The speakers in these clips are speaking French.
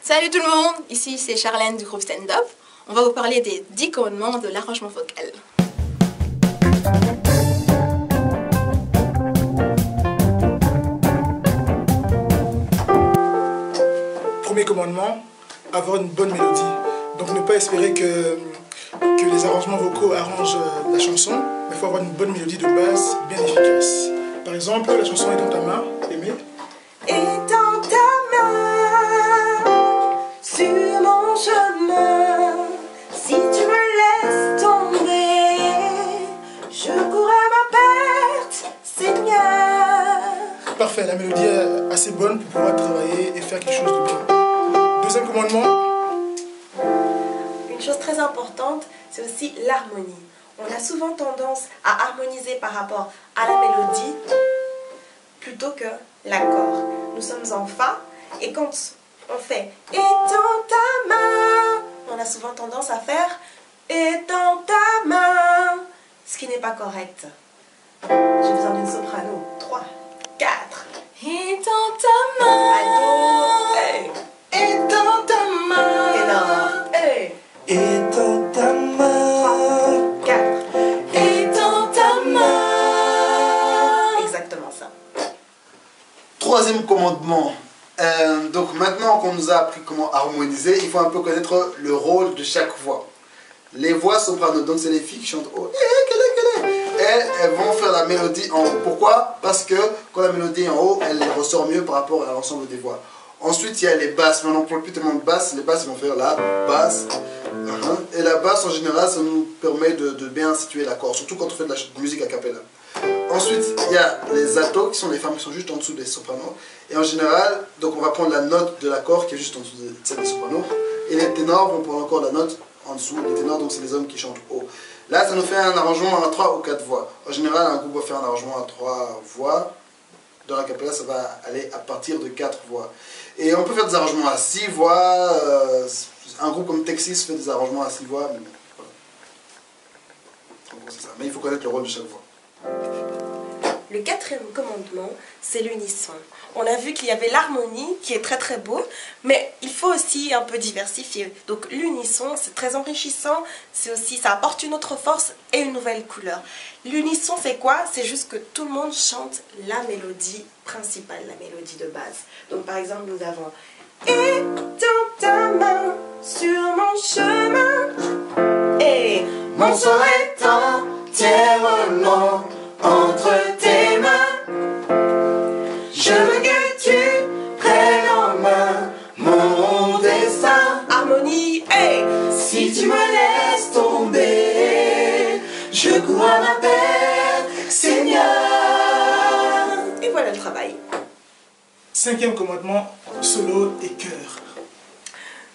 Salut tout le monde, ici c'est Charlène du groupe Stand Up. On va vous parler des 10 commandements de l'arrangement vocal. Premier commandement, avoir une bonne mélodie. Donc ne pas espérer que les arrangements vocaux arrangent la chanson, mais il faut avoir une bonne mélodie de base bien efficace. Par exemple, la chanson est dans ta main, Aimé. Et dans ta main, sur mon chemin, si tu me laisses tomber, je cours à ma perte, Seigneur. Parfait, la mélodie est assez bonne pour pouvoir travailler et faire quelque chose de bien. Deuxième commandement. Une chose très importante, c'est aussi l'harmonie. On a souvent tendance à harmoniser par rapport à la mélodie plutôt que l'accord. Nous sommes en Fa et quand on fait « et dans ta main », on a souvent tendance à faire « et dans ta main », ce qui n'est pas correct. J'ai besoin d'une soprano. 3, 4. Et dans ta main. Alto. Hey. Et dans ta main. Énorme. Hey. Et dans ta main. 3, 4. Et dans ta main. Exactement ça. Troisième commandement. Donc maintenant qu'on nous a appris comment harmoniser, il faut un peu connaître le rôle de chaque voix. Les voix soprano, donc c'est les filles qui chantent haut. Elles vont faire la mélodie en haut. Pourquoi? Parce que quand la mélodie est en haut, elle ressort mieux par rapport à l'ensemble des voix. Ensuite, il y a les basses. Maintenant, on ne parle plus tellement de basses. Les basses, ils vont faire la basse. Et la basse, en général, ça nous permet de bien situer l'accord, surtout quand on fait de la musique a cappella. Ensuite, il y a les altos, qui sont les femmes qui sont juste en dessous des sopranos. Et en général, donc on va prendre la note de l'accord qui est juste en dessous de celle des sopranos. Et les ténors vont prendre encore la note en dessous. Les ténors, donc c'est les hommes qui chantent haut. Là, ça nous fait un arrangement à 3 ou 4 voix. En général, un groupe va faire un arrangement à 3 voix. Dans la cappella, ça va aller à partir de 4 voix. Et on peut faire des arrangements à 6 voix. Un groupe comme Texas fait des arrangements à 6 voix. Mais, voilà. En gros, c'est ça. Mais il faut connaître le rôle de chaque voix. Le quatrième commandement, c'est l'unisson. On a vu qu'il y avait l'harmonie, qui est très très beau, mais il faut aussi un peu diversifier. Donc l'unisson, c'est très enrichissant, c'est aussi, ça apporte une autre force et une nouvelle couleur. L'unisson, c'est quoi? C'est juste que tout le monde chante la mélodie principale, la mélodie de base. Donc par exemple, nous avons « Et dans ta main, sur mon chemin, et mon sort est entièrement entre tes mains. Je veux que tu prennes en main mon destin. » Harmonie, hey! Si tu me laisses tomber, je cours à ma perte, Seigneur. Et voilà le travail. Cinquième commandement, solo et chœur.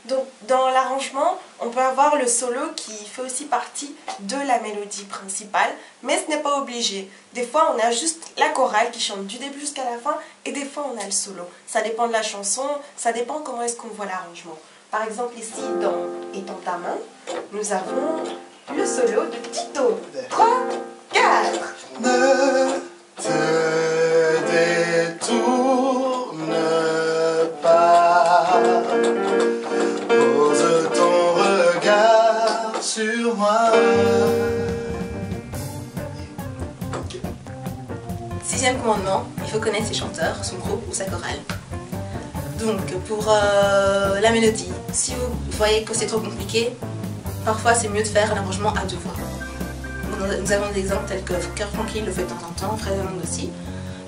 Donc dans l'arrangement, on peut avoir le solo qui fait aussi partie de la mélodie principale, mais ce n'est pas obligé. Des fois on a juste la chorale qui chante du début jusqu'à la fin, et des fois on a le solo. Ça dépend de la chanson, ça dépend comment est-ce qu'on voit l'arrangement. Par exemple ici dans « Et dans ta main », nous avons le solo de Tito. 3, 4. Ne te détourne pas. Pose ton regard sur moi. Sixième commandement, il faut connaître ses chanteurs, son groupe ou sa chorale. Donc pour la mélodie, si vous voyez que c'est trop compliqué, parfois c'est mieux de faire un arrangement à 2 voix. Nous avons des exemples tels que Cœur Tranquille le fait de temps en temps, Fred Hollande aussi.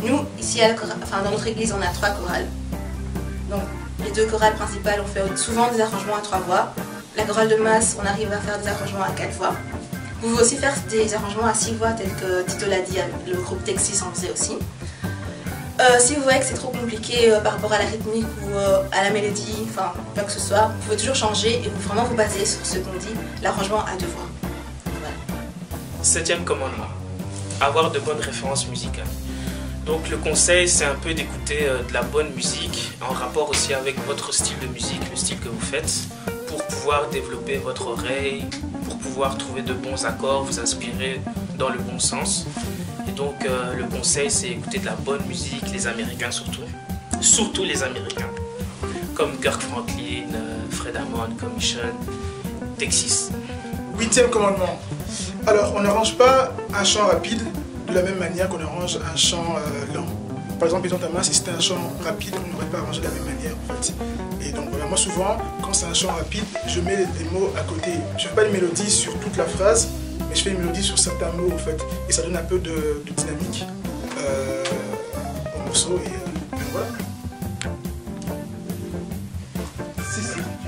Nous, ici dans notre église, on a 3 chorales. Donc les 2 chorales principales, on fait souvent des arrangements à 3 voix. La chorale de masse, on arrive à faire des arrangements à 4 voix. Vous pouvez aussi faire des arrangements à 6 voix, tels que Tito l'a dit, le groupe Texas en faisait aussi. Si vous voyez que c'est trop compliqué par rapport à la rythmique ou à la mélodie, enfin quoi que ce soit, vous pouvez toujours changer et vraiment vous baser sur ce qu'on dit, l'arrangement à 2 voix. Voilà. Septième commandement, avoir de bonnes références musicales. Donc le conseil, c'est un peu d'écouter de la bonne musique, en rapport aussi avec votre style de musique, le style que vous faites, pour pouvoir développer votre oreille, pour pouvoir trouver de bons accords, vous inspirer dans le bon sens. Et donc le conseil, c'est écouter de la bonne musique, les Américains surtout les Américains. comme Kirk Franklin, Fred Hammond, Commission, Texas. 8e commandement. Alors, on n'arrange pas un chant rapide de la même manière qu'on arrange un chant lent. Par exemple, étant ta main, si c'était un chant rapide, on n'aurait pas arrangé de la même manière en fait. Et donc voilà, moi souvent, quand c'est un chant rapide, je mets des mots à côté. Je ne fais pas une mélodie sur toute la phrase, mais je fais une mélodie sur certains mots en fait. Et ça donne un peu de dynamique au morceau et voilà.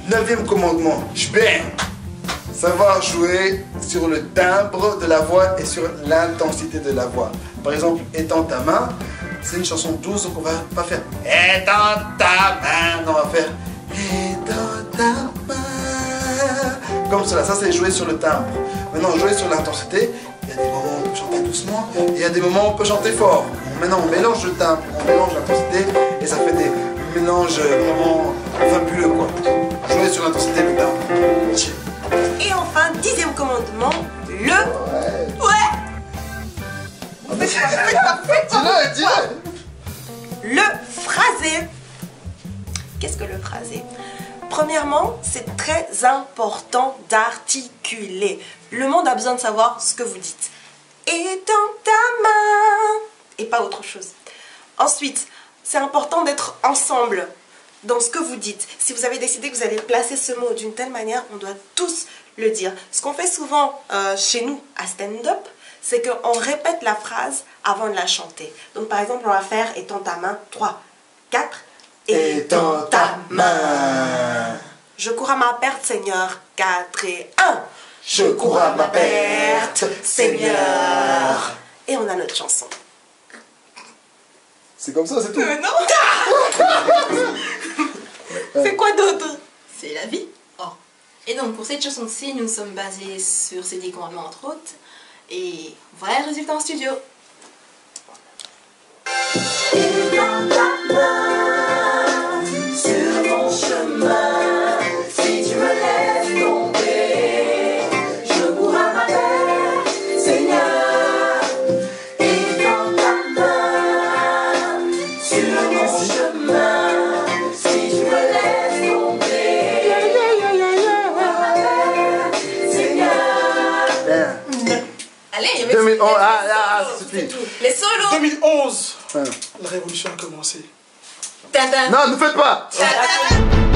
9e commandement, Shbem. Savoir jouer sur le timbre de la voix et sur l'intensité de la voix. Par exemple, étends ta main, c'est une chanson douce, donc on va pas faire étends ta main, non, on va faire étends ta main. Comme cela, ça c'est jouer sur le timbre. Maintenant, jouer sur l'intensité, il y a des moments où on peut chanter doucement, et il y a des moments où on peut chanter fort. Maintenant, on mélange le timbre, on mélange l'intensité, et ça fait des mélanges vraiment fabuleux, quoi. Jouer sur l'intensité du timbre. Et enfin, 10e commandement, le... Ouais. Dis-le. Le phrasé. Qu'est-ce que le phrasé? Premièrement, c'est très important d'articuler. Le monde a besoin de savoir ce que vous dites. Et dans ta main. Et pas autre chose. Ensuite, c'est important d'être ensemble dans ce que vous dites. Si vous avez décidé que vous allez placer ce mot d'une telle manière, on doit tous le dire. Ce qu'on fait souvent chez nous à stand-up, c'est qu'on répète la phrase avant de la chanter. Donc par exemple, on va faire « étends ta main » 3, 4. « Étends ta main ». Je cours à ma perte, Seigneur. 4 et 1. Je cours à ma perte, Seigneur. Et on a notre chanson. C'est comme ça, c'est tout. Non. C'est quoi d'autre? C'est la vie. Oh. Et donc pour cette chanson-ci, nous sommes basés sur ces 10 commandements entre autres. Et voilà le résultat en studio. Et dans ta main, sur mon chemin, si tu me laisses tomber, je cours à ma perte, Seigneur. Et dans ta main, sur mon chemin, si tu me laisses tomber, je cours à ma perte, Seigneur. Allez, il y avait 2011, c'est tout. les solos. 2011, la révolution a commencé. Tadam. Non, ne faites pas. Tadam.